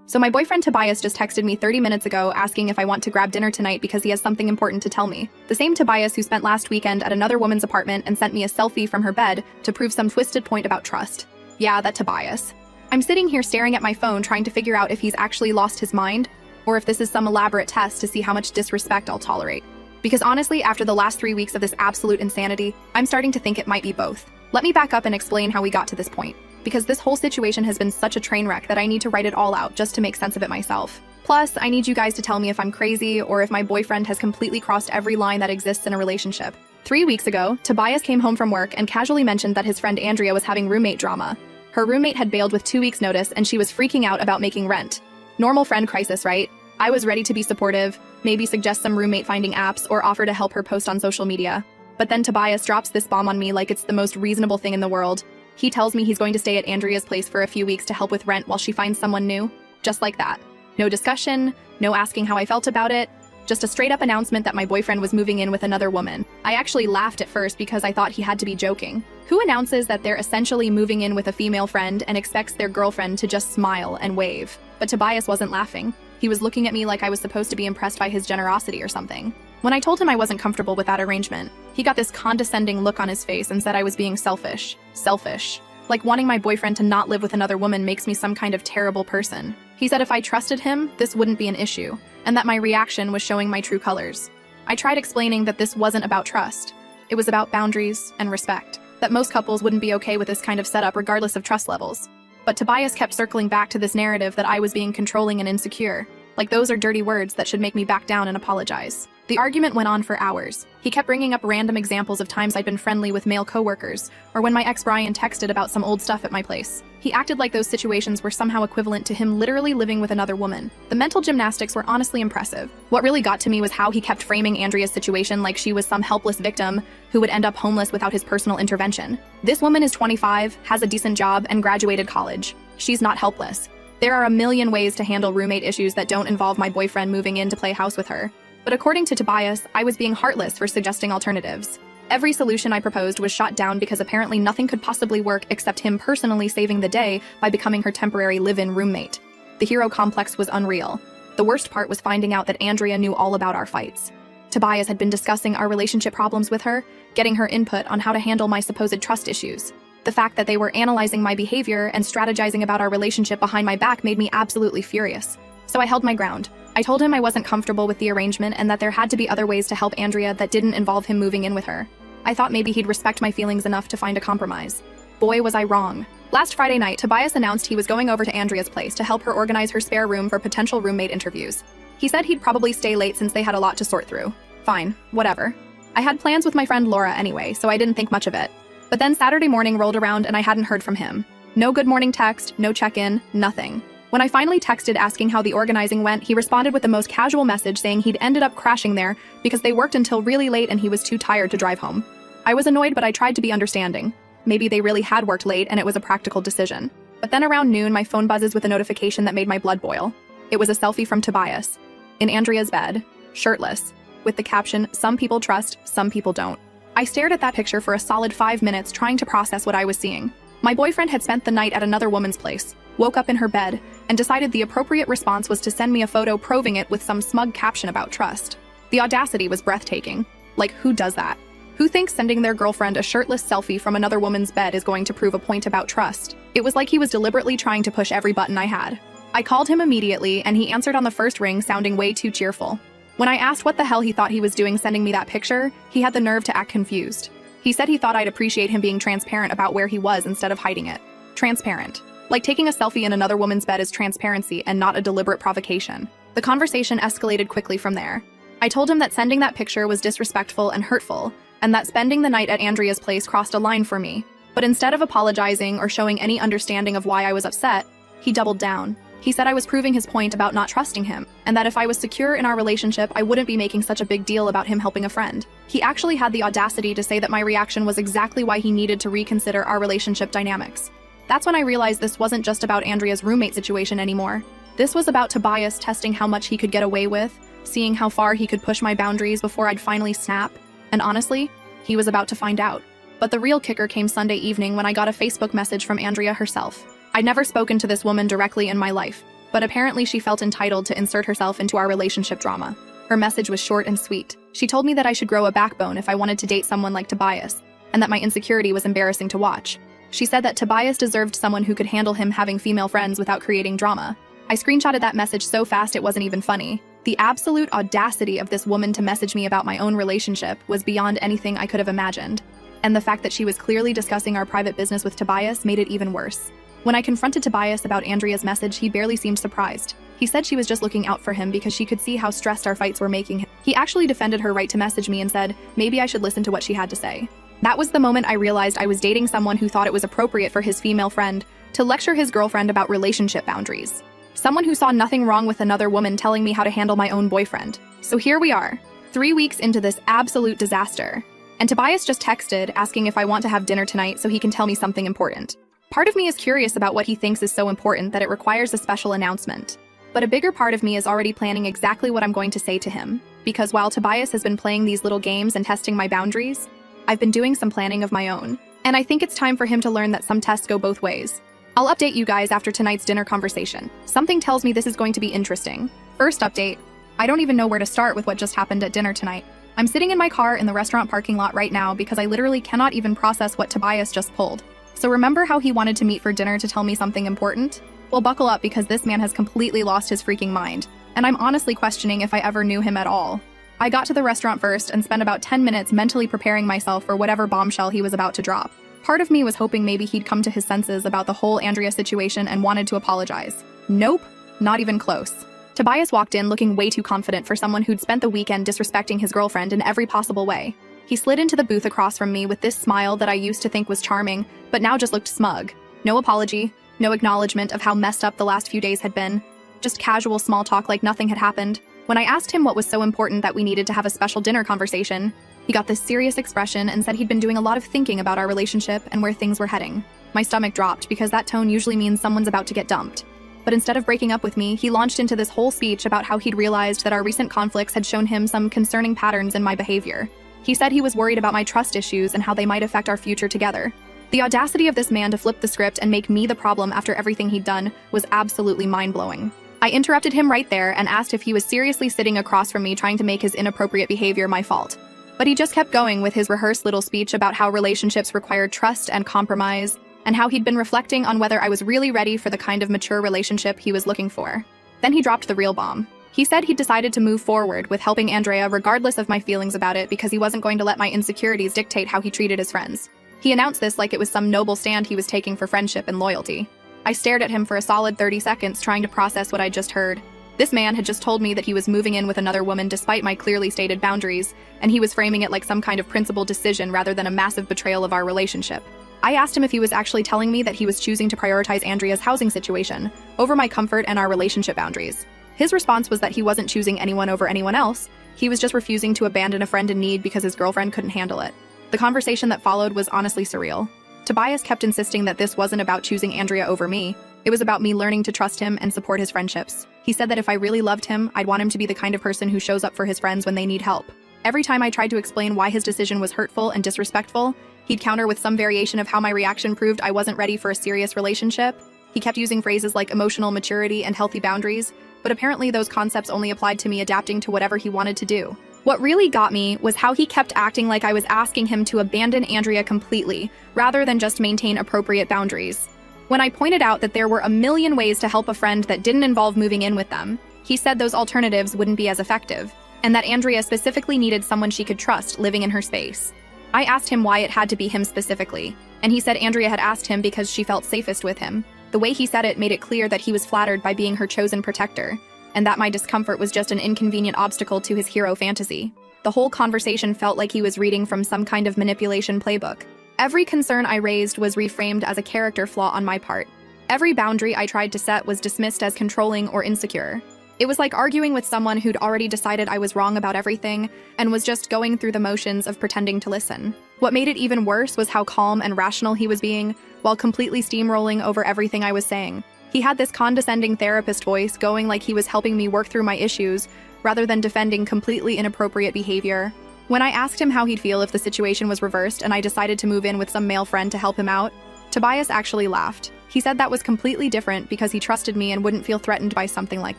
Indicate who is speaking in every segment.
Speaker 1: So my boyfriend Tobias just texted me 30 minutes ago asking if I want to grab dinner tonight because he has something important to tell me. The same Tobias who spent last weekend at another woman's apartment and sent me a selfie from her bed to prove some twisted point about trust. Yeah, that Tobias. I'm sitting here staring at my phone trying to figure out if he's actually lost his mind, or if this is some elaborate test to see how much disrespect I'll tolerate. Because honestly, after the last 3 weeks of this absolute insanity, I'm starting to think it might be both. Let me back up and explain how we got to this point. Because this whole situation has been such a train wreck that I need to write it all out just to make sense of it myself. Plus, I need you guys to tell me if I'm crazy or if my boyfriend has completely crossed every line that exists in a relationship. 3 weeks ago, Tobias came home from work and casually mentioned that his friend Andrea was having roommate drama. Her roommate had bailed with 2 weeks' notice and she was freaking out about making rent. Normal friend crisis, right? I was ready to be supportive, maybe suggest some roommate finding apps or offer to help her post on social media. But then Tobias drops this bomb on me like it's the most reasonable thing in the world. He tells me he's going to stay at Andrea's place for a few weeks to help with rent while she finds someone new. Just like that. No discussion, no asking how I felt about it, just a straight-up announcement that my boyfriend was moving in with another woman. I actually laughed at first because I thought he had to be joking. Who announces that they're essentially moving in with a female friend and expects their girlfriend to just smile and wave? But Tobias wasn't laughing. He was looking at me like I was supposed to be impressed by his generosity or something. When I told him I wasn't comfortable with that arrangement, he got this condescending look on his face and said I was being selfish. Selfish. Like wanting my boyfriend to not live with another woman makes me some kind of terrible person. He said if I trusted him, this wouldn't be an issue, and that my reaction was showing my true colors. I tried explaining that this wasn't about trust. It was about boundaries and respect. That most couples wouldn't be okay with this kind of setup regardless of trust levels. But Tobias kept circling back to this narrative that I was being controlling and insecure. Like those are dirty words that should make me back down and apologize. The argument went on for hours. He kept bringing up random examples of times I'd been friendly with male coworkers, or when my ex Brian texted about some old stuff at my place. He acted like those situations were somehow equivalent to him literally living with another woman. The mental gymnastics were honestly impressive. What really got to me was how he kept framing Andrea's situation like she was some helpless victim who would end up homeless without his personal intervention. This woman is 25, has a decent job, and graduated college. She's not helpless. There are a million ways to handle roommate issues that don't involve my boyfriend moving in to play house with her. But according to Tobias, I was being heartless for suggesting alternatives. Every solution I proposed was shot down because apparently nothing could possibly work except him personally saving the day by becoming her temporary live-in roommate. The hero complex was unreal. The worst part was finding out that Andrea knew all about our fights. Tobias had been discussing our relationship problems with her, getting her input on how to handle my supposed trust issues. The fact that they were analyzing my behavior and strategizing about our relationship behind my back made me absolutely furious. So I held my ground. I told him I wasn't comfortable with the arrangement and that there had to be other ways to help Andrea that didn't involve him moving in with her. I thought maybe he'd respect my feelings enough to find a compromise. Boy, was I wrong. Last Friday night, Tobias announced he was going over to Andrea's place to help her organize her spare room for potential roommate interviews. He said he'd probably stay late since they had a lot to sort through. Fine, whatever. I had plans with my friend Laura anyway, so I didn't think much of it. But then Saturday morning rolled around and I hadn't heard from him. No good morning text, no check-in, nothing. When I finally texted asking how the organizing went, he responded with the most casual message saying he'd ended up crashing there because they worked until really late and he was too tired to drive home. I was annoyed, but I tried to be understanding. Maybe they really had worked late and it was a practical decision. But then around noon, my phone buzzes with a notification that made my blood boil. It was a selfie from Tobias, in Andrea's bed, shirtless, with the caption, "Some people trust, some people don't." I stared at that picture for a solid 5 minutes trying to process what I was seeing. My boyfriend had spent the night at another woman's place, woke up in her bed, and decided the appropriate response was to send me a photo proving it with some smug caption about trust. The audacity was breathtaking. Like, who does that? Who thinks sending their girlfriend a shirtless selfie from another woman's bed is going to prove a point about trust? It was like he was deliberately trying to push every button I had. I called him immediately, and he answered on the first ring sounding way too cheerful. When I asked what the hell he thought he was doing sending me that picture, he had the nerve to act confused. He said he thought I'd appreciate him being transparent about where he was instead of hiding it. Transparent. Like taking a selfie in another woman's bed is transparency and not a deliberate provocation. The conversation escalated quickly from there. I told him that sending that picture was disrespectful and hurtful, and that spending the night at Andrea's place crossed a line for me. But instead of apologizing or showing any understanding of why I was upset, he doubled down. He said I was proving his point about not trusting him, and that if I was secure in our relationship, I wouldn't be making such a big deal about him helping a friend. He actually had the audacity to say that my reaction was exactly why he needed to reconsider our relationship dynamics. That's when I realized this wasn't just about Andrea's roommate situation anymore. This was about Tobias testing how much he could get away with, seeing how far he could push my boundaries before I'd finally snap. And honestly, he was about to find out. But the real kicker came Sunday evening when I got a Facebook message from Andrea herself. I'd never spoken to this woman directly in my life, but apparently she felt entitled to insert herself into our relationship drama. Her message was short and sweet. She told me that I should grow a backbone if I wanted to date someone like Tobias, and that my insecurity was embarrassing to watch. She said that Tobias deserved someone who could handle him having female friends without creating drama. I screenshotted that message so fast it wasn't even funny. The absolute audacity of this woman to message me about my own relationship was beyond anything I could have imagined. And the fact that she was clearly discussing our private business with Tobias made it even worse. When I confronted Tobias about Andrea's message, he barely seemed surprised. He said she was just looking out for him because she could see how stressed our fights were making him. He actually defended her right to message me and said, maybe I should listen to what she had to say. That was the moment I realized I was dating someone who thought it was appropriate for his female friend to lecture his girlfriend about relationship boundaries. Someone who saw nothing wrong with another woman telling me how to handle my own boyfriend. So here we are, 3 weeks into this absolute disaster. And Tobias just texted asking if I want to have dinner tonight so he can tell me something important. Part of me is curious about what he thinks is so important that it requires a special announcement. But a bigger part of me is already planning exactly what I'm going to say to him. Because while Tobias has been playing these little games and testing my boundaries, I've been doing some planning of my own. And I think it's time for him to learn that some tests go both ways. I'll update you guys after tonight's dinner conversation. Something tells me this is going to be interesting. First update, I don't even know where to start with what just happened at dinner tonight. I'm sitting in my car in the restaurant parking lot right now because I literally cannot even process what Tobias just pulled. So remember how he wanted to meet for dinner to tell me something important? Well, buckle up because this man has completely lost his freaking mind. And I'm honestly questioning if I ever knew him at all. I got to the restaurant first and spent about 10 minutes mentally preparing myself for whatever bombshell he was about to drop. Part of me was hoping maybe he'd come to his senses about the whole Andrea situation and wanted to apologize. Nope, not even close. Tobias walked in looking way too confident for someone who'd spent the weekend disrespecting his girlfriend in every possible way. He slid into the booth across from me with this smile that I used to think was charming, but now just looked smug. No apology, no acknowledgement of how messed up the last few days had been. Just casual small talk like nothing had happened. When I asked him what was so important that we needed to have a special dinner conversation, he got this serious expression and said he'd been doing a lot of thinking about our relationship and where things were heading. My stomach dropped because that tone usually means someone's about to get dumped. But instead of breaking up with me, he launched into this whole speech about how he'd realized that our recent conflicts had shown him some concerning patterns in my behavior. He said he was worried about my trust issues and how they might affect our future together. The audacity of this man to flip the script and make me the problem after everything he'd done was absolutely mind-blowing. I interrupted him right there and asked if he was seriously sitting across from me trying to make his inappropriate behavior my fault. But he just kept going with his rehearsed little speech about how relationships required trust and compromise, and how he'd been reflecting on whether I was really ready for the kind of mature relationship he was looking for. Then he dropped the real bomb. He said he'd decided to move forward with helping Andrea regardless of my feelings about it because he wasn't going to let my insecurities dictate how he treated his friends. He announced this like it was some noble stand he was taking for friendship and loyalty. I stared at him for a solid 30 seconds trying to process what I'd just heard. This man had just told me that he was moving in with another woman despite my clearly stated boundaries, and he was framing it like some kind of principled decision rather than a massive betrayal of our relationship. I asked him if he was actually telling me that he was choosing to prioritize Andrea's housing situation over my comfort and our relationship boundaries. His response was that he wasn't choosing anyone over anyone else, he was just refusing to abandon a friend in need because his girlfriend couldn't handle it. The conversation that followed was honestly surreal. Tobias kept insisting that this wasn't about choosing Andrea over me, it was about me learning to trust him and support his friendships. He said that if I really loved him, I'd want him to be the kind of person who shows up for his friends when they need help. Every time I tried to explain why his decision was hurtful and disrespectful, he'd counter with some variation of how my reaction proved I wasn't ready for a serious relationship. He kept using phrases like emotional maturity and healthy boundaries, but apparently those concepts only applied to me adapting to whatever he wanted to do. What really got me was how he kept acting like I was asking him to abandon Andrea completely, rather than just maintain appropriate boundaries. When I pointed out that there were a million ways to help a friend that didn't involve moving in with them, he said those alternatives wouldn't be as effective, and that Andrea specifically needed someone she could trust living in her space. I asked him why it had to be him specifically, and he said Andrea had asked him because she felt safest with him. The way he said it made it clear that he was flattered by being her chosen protector, and that my discomfort was just an inconvenient obstacle to his hero fantasy. The whole conversation felt like he was reading from some kind of manipulation playbook. Every concern I raised was reframed as a character flaw on my part. Every boundary I tried to set was dismissed as controlling or insecure. It was like arguing with someone who'd already decided I was wrong about everything and was just going through the motions of pretending to listen. What made it even worse was how calm and rational he was being, while completely steamrolling over everything I was saying. He had this condescending therapist voice going like he was helping me work through my issues, rather than defending completely inappropriate behavior. When I asked him how he'd feel if the situation was reversed and I decided to move in with some male friend to help him out, Tobias actually laughed. He said that was completely different because he trusted me and wouldn't feel threatened by something like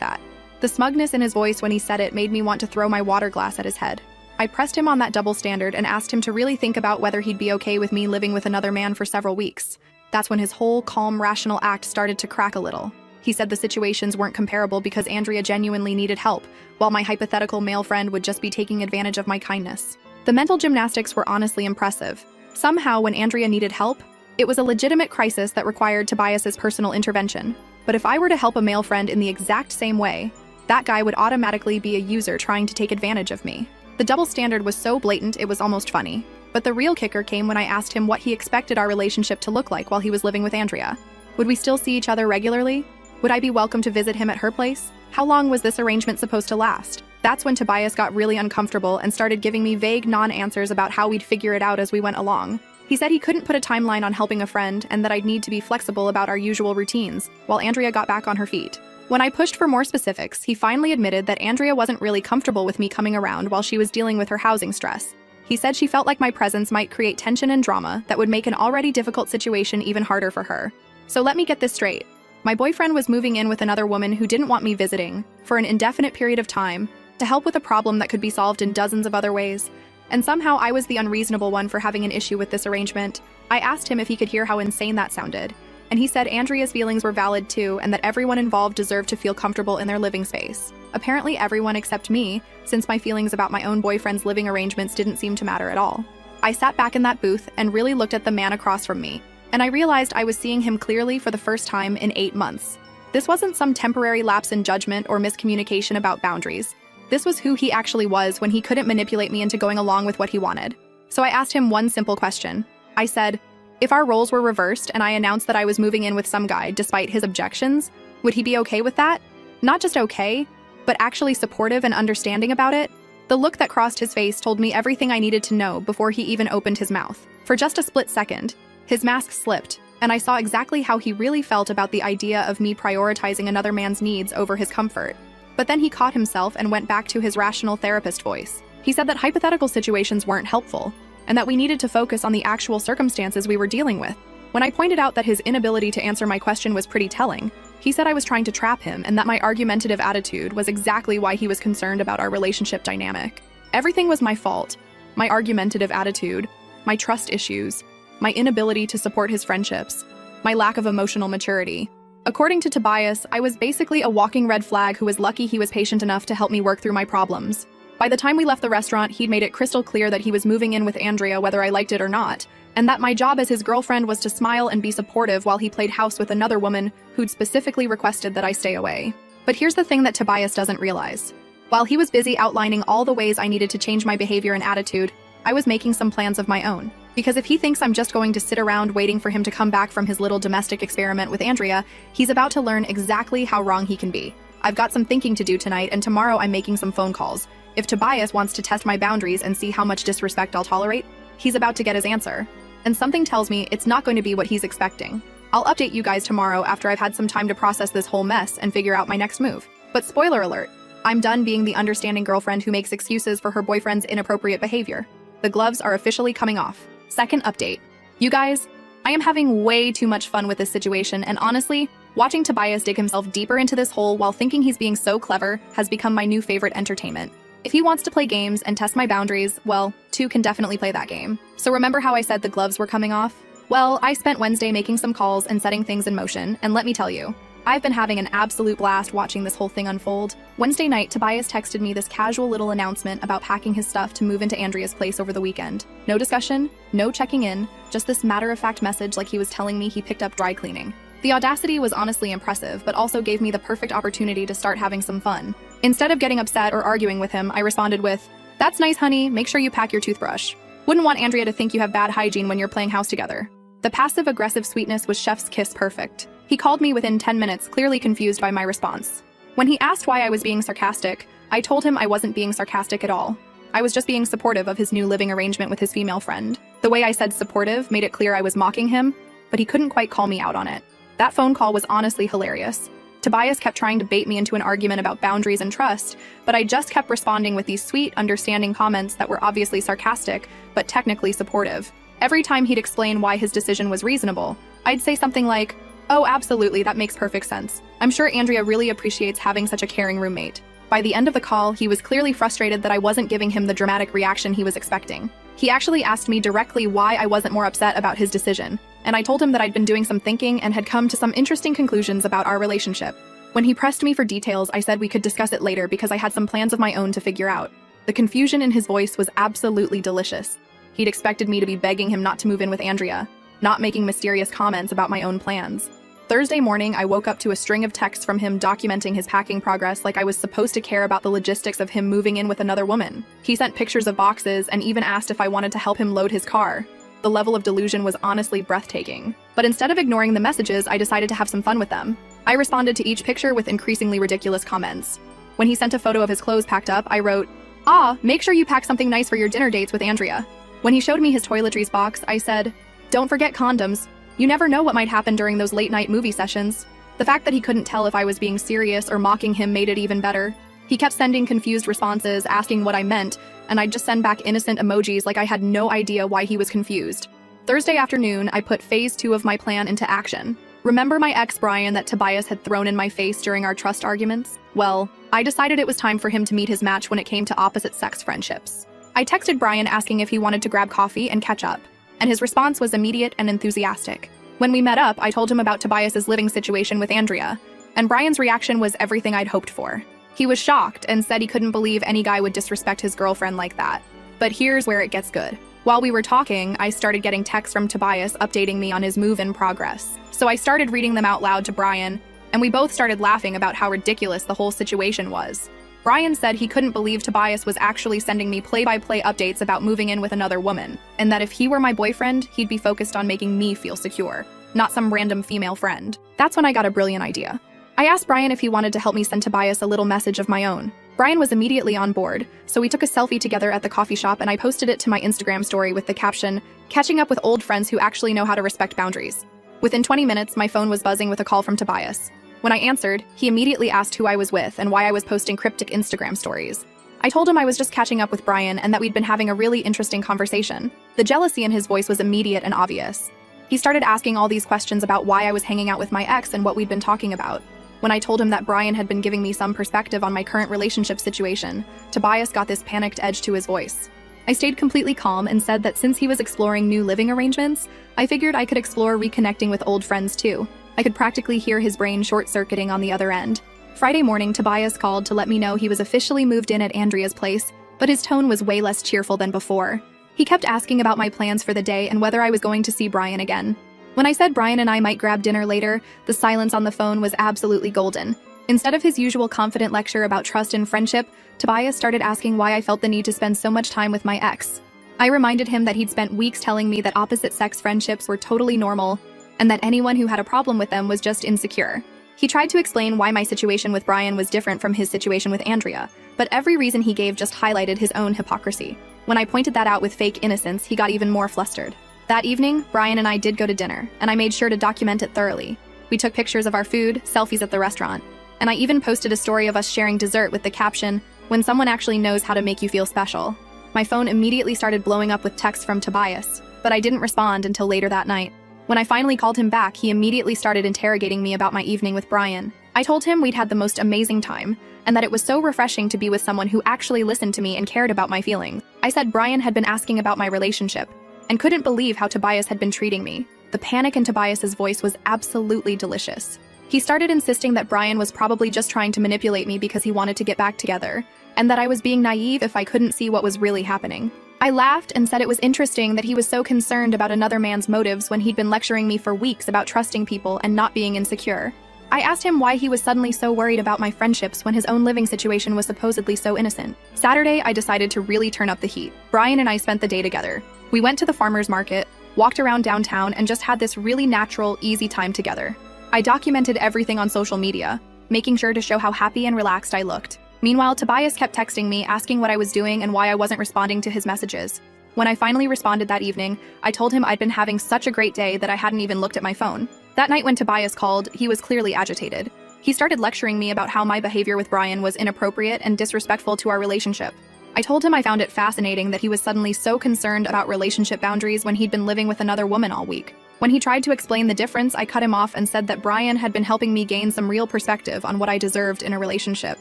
Speaker 1: that. The smugness in his voice when he said it made me want to throw my water glass at his head. I pressed him on that double standard and asked him to really think about whether he'd be okay with me living with another man for several weeks. That's when his whole calm, rational act started to crack a little. He said the situations weren't comparable because Andrea genuinely needed help, while my hypothetical male friend would just be taking advantage of my kindness. The mental gymnastics were honestly impressive. Somehow, when Andrea needed help, it was a legitimate crisis that required Tobias's personal intervention. But if I were to help a male friend in the exact same way, that guy would automatically be a user trying to take advantage of me. The double standard was so blatant it was almost funny. But the real kicker came when I asked him what he expected our relationship to look like while he was living with Andrea. Would we still see each other regularly? Would I be welcome to visit him at her place? How long was this arrangement supposed to last? That's when Tobias got really uncomfortable and started giving me vague non-answers about how we'd figure it out as we went along. He said he couldn't put a timeline on helping a friend and that I'd need to be flexible about our usual routines, while Andrea got back on her feet. When I pushed for more specifics, he finally admitted that Andrea wasn't really comfortable with me coming around while she was dealing with her housing stress. He said she felt like my presence might create tension and drama that would make an already difficult situation even harder for her. So let me get this straight. My boyfriend was moving in with another woman who didn't want me visiting, for an indefinite period of time, to help with a problem that could be solved in dozens of other ways. And somehow I was the unreasonable one for having an issue with this arrangement. I asked him if he could hear how insane that sounded. And he said Andrea's feelings were valid too, and that everyone involved deserved to feel comfortable in their living space. Apparently everyone except me, since my feelings about my own boyfriend's living arrangements didn't seem to matter at all. I sat back in that booth and really looked at the man across from me, and I realized I was seeing him clearly for the first time in 8 months. This wasn't some temporary lapse in judgment or miscommunication about boundaries. This was who he actually was when he couldn't manipulate me into going along with what he wanted. So I asked him one simple question. I said, if our roles were reversed and I announced that I was moving in with some guy despite his objections, would he be okay with that? Not just okay, but actually supportive and understanding about it? The look that crossed his face told me everything I needed to know before he even opened his mouth. For just a split second, his mask slipped, and I saw exactly how he really felt about the idea of me prioritizing another man's needs over his comfort. But then he caught himself and went back to his rational therapist voice. He said that hypothetical situations weren't helpful, and that we needed to focus on the actual circumstances we were dealing with. When I pointed out that his inability to answer my question was pretty telling, he said I was trying to trap him and that my argumentative attitude was exactly why he was concerned about our relationship dynamic. Everything was my fault. My argumentative attitude, my trust issues, my inability to support his friendships, my lack of emotional maturity. According to Tobias, I was basically a walking red flag who was lucky he was patient enough to help me work through my problems. By the time we left the restaurant, he'd made it crystal clear that he was moving in with Andrea whether I liked it or not, and that my job as his girlfriend was to smile and be supportive while he played house with another woman who'd specifically requested that I stay away. But here's the thing that Tobias doesn't realize. While he was busy outlining all the ways I needed to change my behavior and attitude, I was making some plans of my own. Because if he thinks I'm just going to sit around waiting for him to come back from his little domestic experiment with Andrea, he's about to learn exactly how wrong he can be. I've got some thinking to do tonight, and tomorrow I'm making some phone calls. If Tobias wants to test my boundaries and see how much disrespect I'll tolerate, he's about to get his answer. And something tells me it's not going to be what he's expecting. I'll update you guys tomorrow after I've had some time to process this whole mess and figure out my next move. But spoiler alert, I'm done being the understanding girlfriend who makes excuses for her boyfriend's inappropriate behavior. The gloves are officially coming off. Second update. You guys, I am having way too much fun with this situation, and honestly, watching Tobias dig himself deeper into this hole while thinking he's being so clever has become my new favorite entertainment. If he wants to play games and test my boundaries, well, two can definitely play that game. So remember how I said the gloves were coming off? Well, I spent Wednesday making some calls and setting things in motion, and let me tell you, I've been having an absolute blast watching this whole thing unfold. Wednesday night, Tobias texted me this casual little announcement about packing his stuff to move into Andrea's place over the weekend. No discussion, no checking in, just this matter-of-fact message like he was telling me he picked up dry cleaning. The audacity was honestly impressive, but also gave me the perfect opportunity to start having some fun. Instead of getting upset or arguing with him, I responded with, "That's nice, honey, make sure you pack your toothbrush. Wouldn't want Andrea to think you have bad hygiene when you're playing house together." The passive-aggressive sweetness was chef's kiss perfect. He called me within 10 minutes, clearly confused by my response. When he asked why I was being sarcastic, I told him I wasn't being sarcastic at all. I was just being supportive of his new living arrangement with his female friend. The way I said supportive made it clear I was mocking him, but he couldn't quite call me out on it. That phone call was honestly hilarious. Tobias kept trying to bait me into an argument about boundaries and trust, but I just kept responding with these sweet, understanding comments that were obviously sarcastic, but technically supportive. Every time he'd explain why his decision was reasonable, I'd say something like, Oh, absolutely, that makes perfect sense. I'm sure Andrea really appreciates having such a caring roommate. By the end of the call, he was clearly frustrated that I wasn't giving him the dramatic reaction he was expecting. He actually asked me directly why I wasn't more upset about his decision, and I told him that I'd been doing some thinking and had come to some interesting conclusions about our relationship. When he pressed me for details, I said we could discuss it later because I had some plans of my own to figure out. The confusion in his voice was absolutely delicious. He'd expected me to be begging him not to move in with Andrea, not making mysterious comments about my own plans. Thursday morning, I woke up to a string of texts from him documenting his packing progress like I was supposed to care about the logistics of him moving in with another woman. He sent pictures of boxes and even asked if I wanted to help him load his car. The level of delusion was honestly breathtaking. But instead of ignoring the messages, I decided to have some fun with them. I responded to each picture with increasingly ridiculous comments. When he sent a photo of his clothes packed up, I wrote, "Ah, make sure you pack something nice for your dinner dates with Andrea." When he showed me his toiletries box, I said, "Don't forget condoms. You never know what might happen during those late-night movie sessions." The fact that he couldn't tell if I was being serious or mocking him made it even better. He kept sending confused responses, asking what I meant, and I'd just send back innocent emojis like I had no idea why he was confused. Thursday afternoon, I put phase 2 of my plan into action. Remember my ex Brian that Tobias had thrown in my face during our trust arguments? Well, I decided it was time for him to meet his match when it came to opposite-sex friendships. I texted Brian asking if he wanted to grab coffee and catch up, and his response was immediate and enthusiastic. When we met up, I told him about Tobias's living situation with Andrea, and Brian's reaction was everything I'd hoped for. He was shocked and said he couldn't believe any guy would disrespect his girlfriend like that. But here's where it gets good. While we were talking, I started getting texts from Tobias updating me on his move-in progress. So I started reading them out loud to Brian, and we both started laughing about how ridiculous the whole situation was. Brian said he couldn't believe Tobias was actually sending me play-by-play updates about moving in with another woman, and that if he were my boyfriend, he'd be focused on making me feel secure, not some random female friend. That's when I got a brilliant idea. I asked Brian if he wanted to help me send Tobias a little message of my own. Brian was immediately on board, so we took a selfie together at the coffee shop and I posted it to my Instagram story with the caption, "Catching up with old friends who actually know how to respect boundaries." Within 20 minutes, my phone was buzzing with a call from Tobias. When I answered, he immediately asked who I was with and why I was posting cryptic Instagram stories. I told him I was just catching up with Brian and that we'd been having a really interesting conversation. The jealousy in his voice was immediate and obvious. He started asking all these questions about why I was hanging out with my ex and what we'd been talking about. When I told him that Brian had been giving me some perspective on my current relationship situation, Tobias got this panicked edge to his voice. I stayed completely calm and said that since he was exploring new living arrangements, I figured I could explore reconnecting with old friends too. I could practically hear his brain short-circuiting on the other end. Friday morning, Tobias called to let me know he was officially moved in at Andrea's place, but his tone was way less cheerful than before. He kept asking about my plans for the day and whether I was going to see Brian again. When I said Brian and I might grab dinner later, the silence on the phone was absolutely golden. Instead of his usual confident lecture about trust and friendship, Tobias started asking why I felt the need to spend so much time with my ex. I reminded him that he'd spent weeks telling me that opposite-sex friendships were totally normal, and that anyone who had a problem with them was just insecure. He tried to explain why my situation with Brian was different from his situation with Andrea, but every reason he gave just highlighted his own hypocrisy. When I pointed that out with fake innocence, he got even more flustered. That evening, Brian and I did go to dinner, and I made sure to document it thoroughly. We took pictures of our food, selfies at the restaurant, and I even posted a story of us sharing dessert with the caption, "When someone actually knows how to make you feel special." My phone immediately started blowing up with texts from Tobias, but I didn't respond until later that night. When I finally called him back, he immediately started interrogating me about my evening with Brian. I told him we'd had the most amazing time, and that it was so refreshing to be with someone who actually listened to me and cared about my feelings. I said Brian had been asking about my relationship, and couldn't believe how Tobias had been treating me. The panic in Tobias's voice was absolutely delicious. He started insisting that Brian was probably just trying to manipulate me because he wanted to get back together, and that I was being naive if I couldn't see what was really happening. I laughed and said it was interesting that he was so concerned about another man's motives when he'd been lecturing me for weeks about trusting people and not being insecure. I asked him why he was suddenly so worried about my friendships when his own living situation was supposedly so innocent. Saturday, I decided to really turn up the heat. Brian and I spent the day together. We went to the farmer's market, walked around downtown, and just had this really natural, easy time together. I documented everything on social media, making sure to show how happy and relaxed I looked. Meanwhile, Tobias kept texting me, asking what I was doing and why I wasn't responding to his messages. When I finally responded that evening, I told him I'd been having such a great day that I hadn't even looked at my phone. That night when Tobias called, he was clearly agitated. He started lecturing me about how my behavior with Brian was inappropriate and disrespectful to our relationship. I told him I found it fascinating that he was suddenly so concerned about relationship boundaries when he'd been living with another woman all week. When he tried to explain the difference, I cut him off and said that Brian had been helping me gain some real perspective on what I deserved in a relationship.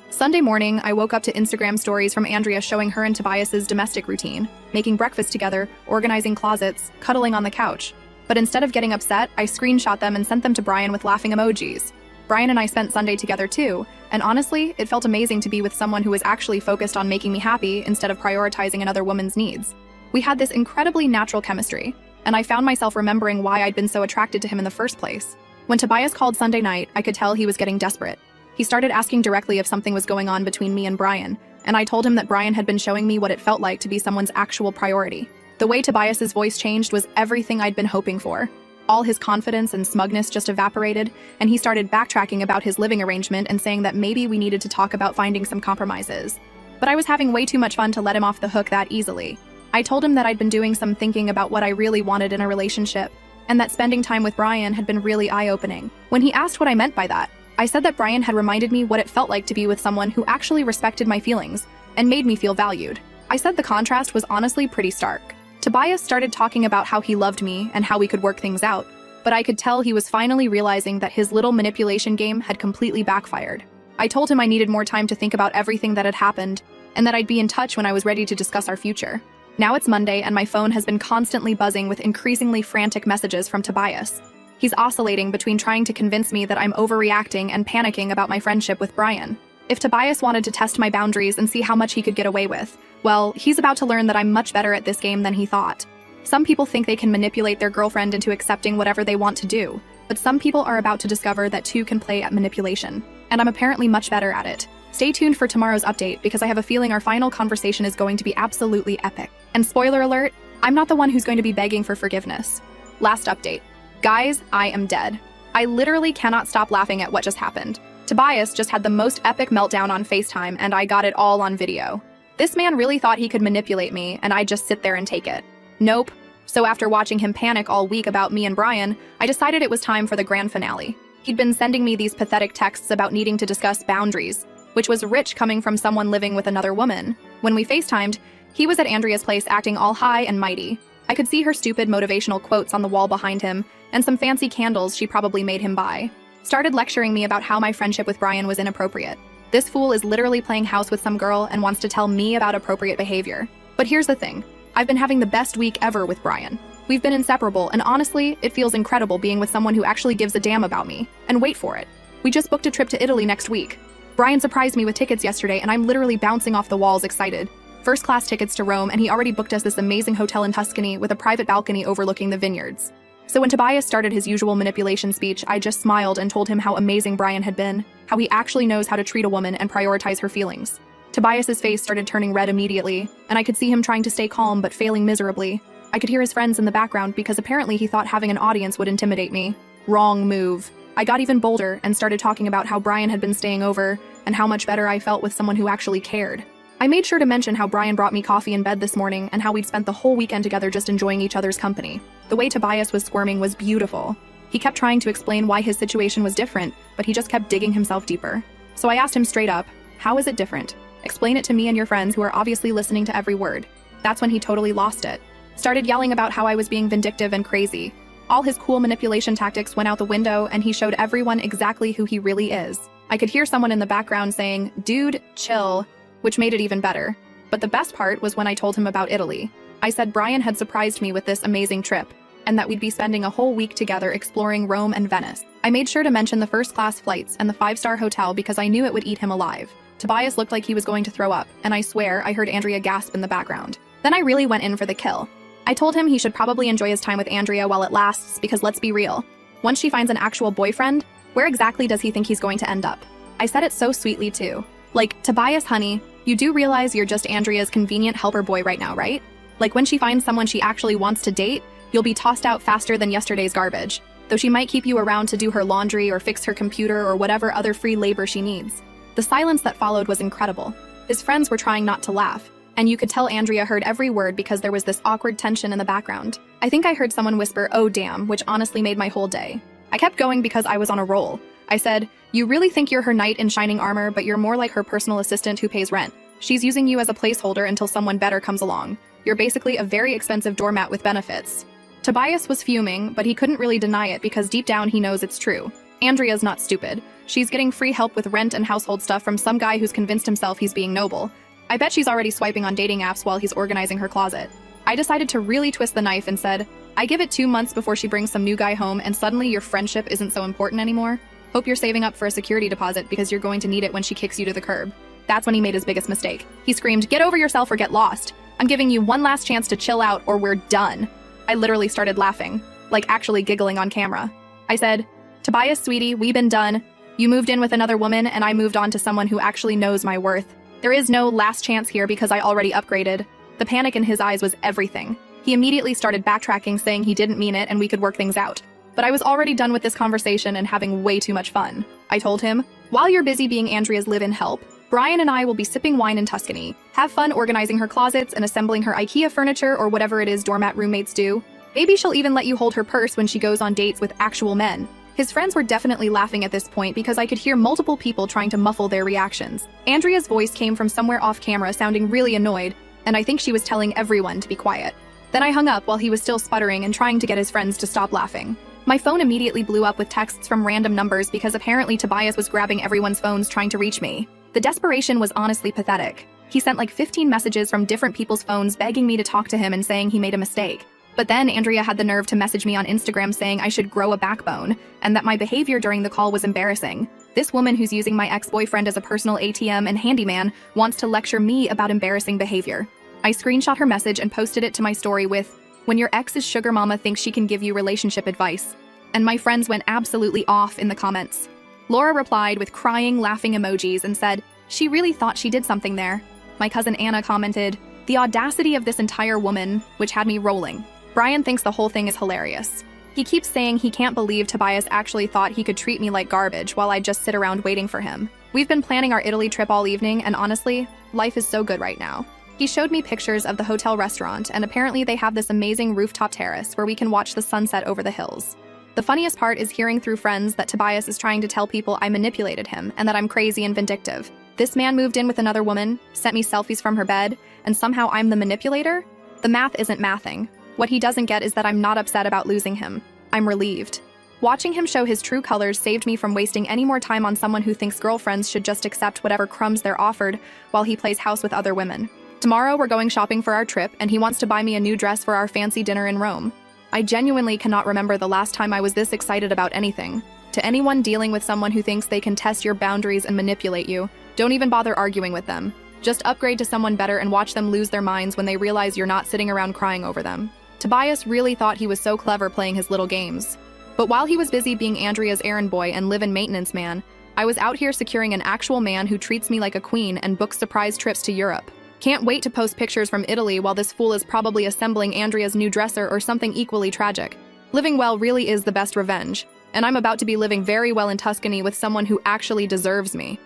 Speaker 1: Sunday morning, I woke up to Instagram stories from Andrea showing her and Tobias's domestic routine, making breakfast together, organizing closets, cuddling on the couch. But instead of getting upset, I screenshot them and sent them to Brian with laughing emojis. Brian and I spent Sunday together too, and honestly, it felt amazing to be with someone who was actually focused on making me happy instead of prioritizing another woman's needs. We had this incredibly natural chemistry, and I found myself remembering why I'd been so attracted to him in the first place. When Tobias called Sunday night, I could tell he was getting desperate. He started asking directly if something was going on between me and Brian, and I told him that Brian had been showing me what it felt like to be someone's actual priority. The way Tobias's voice changed was everything I'd been hoping for. All his confidence and smugness just evaporated, and he started backtracking about his living arrangement and saying that maybe we needed to talk about finding some compromises. But I was having way too much fun to let him off the hook that easily. I told him that I'd been doing some thinking about what I really wanted in a relationship, and that spending time with Brian had been really eye-opening. When he asked what I meant by that, I said that Brian had reminded me what it felt like to be with someone who actually respected my feelings and made me feel valued. I said the contrast was honestly pretty stark. Tobias started talking about how he loved me and how we could work things out, but I could tell he was finally realizing that his little manipulation game had completely backfired. I told him I needed more time to think about everything that had happened, and that I'd be in touch when I was ready to discuss our future. Now it's Monday, and my phone has been constantly buzzing with increasingly frantic messages from Tobias. He's oscillating between trying to convince me that I'm overreacting and panicking about my friendship with Brian. If Tobias wanted to test my boundaries and see how much he could get away with, well, he's about to learn that I'm much better at this game than he thought. Some people think they can manipulate their girlfriend into accepting whatever they want to do, but some people are about to discover that two can play at manipulation, and I'm apparently much better at it. Stay tuned for tomorrow's update because I have a feeling our final conversation is going to be absolutely epic. And spoiler alert, I'm not the one who's going to be begging for forgiveness. Last update. Guys, I am dead. I literally cannot stop laughing at what just happened. Tobias just had the most epic meltdown on FaceTime, and I got it all on video. This man really thought he could manipulate me, and I'd just sit there and take it. Nope. So after watching him panic all week about me and Brian, I decided it was time for the grand finale. He'd been sending me these pathetic texts about needing to discuss boundaries, which was rich coming from someone living with another woman. When we FaceTimed, he was at Andrea's place acting all high and mighty. I could see her stupid motivational quotes on the wall behind him, and some fancy candles she probably made him buy. Started lecturing me about how my friendship with Brian was inappropriate. This fool is literally playing house with some girl and wants to tell me about appropriate behavior. But here's the thing. I've been having the best week ever with Brian. We've been inseparable, and honestly, it feels incredible being with someone who actually gives a damn about me. And wait for it. We just booked a trip to Italy next week. Brian surprised me with tickets yesterday, and I'm literally bouncing off the walls excited. First-class tickets to Rome, and he already booked us this amazing hotel in Tuscany with a private balcony overlooking the vineyards. So when Tobias started his usual manipulation speech, I just smiled and told him how amazing Brian had been, how he actually knows how to treat a woman and prioritize her feelings. Tobias's face started turning red immediately, and I could see him trying to stay calm but failing miserably. I could hear his friends in the background because apparently he thought having an audience would intimidate me. Wrong move. I got even bolder and started talking about how Brian had been staying over and how much better I felt with someone who actually cared. I made sure to mention how Brian brought me coffee in bed this morning and how we'd spent the whole weekend together just enjoying each other's company. The way Tobias was squirming was beautiful. He kept trying to explain why his situation was different, but he just kept digging himself deeper. So I asked him straight up, how is it different? Explain it to me and your friends who are obviously listening to every word. That's when he totally lost it. Started yelling about how I was being vindictive and crazy. All his cool manipulation tactics went out the window, and he showed everyone exactly who he really is. I could hear someone in the background saying, "Dude, chill," which made it even better. But the best part was when I told him about Italy. I said Brian had surprised me with this amazing trip, and that we'd be spending a whole week together exploring Rome and Venice. I made sure to mention the first-class flights and the 5-star hotel because I knew it would eat him alive. Tobias looked like he was going to throw up, and I swear I heard Andrea gasp in the background. Then I really went in for the kill. I told him he should probably enjoy his time with Andrea while it lasts because let's be real. Once she finds an actual boyfriend, where exactly does he think he's going to end up? I said it so sweetly too. Like, Tobias, honey, you do realize you're just Andrea's convenient helper boy right now, right? Like when she finds someone she actually wants to date, you'll be tossed out faster than yesterday's garbage, though she might keep you around to do her laundry or fix her computer or whatever other free labor she needs. The silence that followed was incredible. His friends were trying not to laugh, and you could tell Andrea heard every word because there was this awkward tension in the background. I think I heard someone whisper, "Oh damn," which honestly made my whole day. I kept going because I was on a roll. I said, "You really think you're her knight in shining armor, but you're more like her personal assistant who pays rent. She's using you as a placeholder until someone better comes along. You're basically a very expensive doormat with benefits." Tobias was fuming, but he couldn't really deny it because deep down he knows it's true. Andrea's not stupid. She's getting free help with rent and household stuff from some guy who's convinced himself he's being noble. I bet she's already swiping on dating apps while he's organizing her closet. I decided to really twist the knife and said, I give it 2 months before she brings some new guy home and suddenly your friendship isn't so important anymore. Hope you're saving up for a security deposit because you're going to need it when she kicks you to the curb. That's when he made his biggest mistake. He screamed, get over yourself or get lost. I'm giving you one last chance to chill out or we're done. I literally started laughing, like actually giggling on camera. I said, Tobias, sweetie, we've been done. You moved in with another woman and I moved on to someone who actually knows my worth. There is no last chance here because I already upgraded. The panic in his eyes was everything. He immediately started backtracking, saying he didn't mean it and we could work things out. But I was already done with this conversation and having way too much fun. I told him, while you're busy being Andrea's live-in help, Brian and I will be sipping wine in Tuscany. Have fun organizing her closets and assembling her IKEA furniture or whatever it is doormat roommates do. Maybe she'll even let you hold her purse when she goes on dates with actual men. His friends were definitely laughing at this point because I could hear multiple people trying to muffle their reactions. Andrea's voice came from somewhere off camera sounding really annoyed, and I think she was telling everyone to be quiet. Then I hung up while he was still sputtering and trying to get his friends to stop laughing. My phone immediately blew up with texts from random numbers because apparently Tobias was grabbing everyone's phones trying to reach me. The desperation was honestly pathetic. He sent like 15 messages from different people's phones begging me to talk to him and saying he made a mistake. But then Andrea had the nerve to message me on Instagram saying I should grow a backbone and that my behavior during the call was embarrassing. This woman who's using my ex-boyfriend as a personal ATM and handyman wants to lecture me about embarrassing behavior. I screenshot her message and posted it to my story with, when your ex's sugar mama thinks she can give you relationship advice. And my friends went absolutely off in the comments. Laura replied with crying, laughing emojis and said, she really thought she did something there. My cousin Anna commented, the audacity of this entire woman, which had me rolling. Brian thinks the whole thing is hilarious. He keeps saying he can't believe Tobias actually thought he could treat me like garbage while I just sit around waiting for him. We've been planning our Italy trip all evening, and honestly, life is so good right now. He showed me pictures of the hotel restaurant, and apparently they have this amazing rooftop terrace where we can watch the sunset over the hills. The funniest part is hearing through friends that Tobias is trying to tell people I manipulated him and that I'm crazy and vindictive. This man moved in with another woman, sent me selfies from her bed, and somehow I'm the manipulator? The math isn't mathing. What he doesn't get is that I'm not upset about losing him. I'm relieved. Watching him show his true colors saved me from wasting any more time on someone who thinks girlfriends should just accept whatever crumbs they're offered while he plays house with other women. Tomorrow we're going shopping for our trip, and he wants to buy me a new dress for our fancy dinner in Rome. I genuinely cannot remember the last time I was this excited about anything. To anyone dealing with someone who thinks they can test your boundaries and manipulate you, don't even bother arguing with them. Just upgrade to someone better and watch them lose their minds when they realize you're not sitting around crying over them. Tobias really thought he was so clever playing his little games. But while he was busy being Andrea's errand boy and live-in maintenance man, I was out here securing an actual man who treats me like a queen and books surprise trips to Europe. Can't wait to post pictures from Italy while this fool is probably assembling Andrea's new dresser or something equally tragic. Living well really is the best revenge, and I'm about to be living very well in Tuscany with someone who actually deserves me.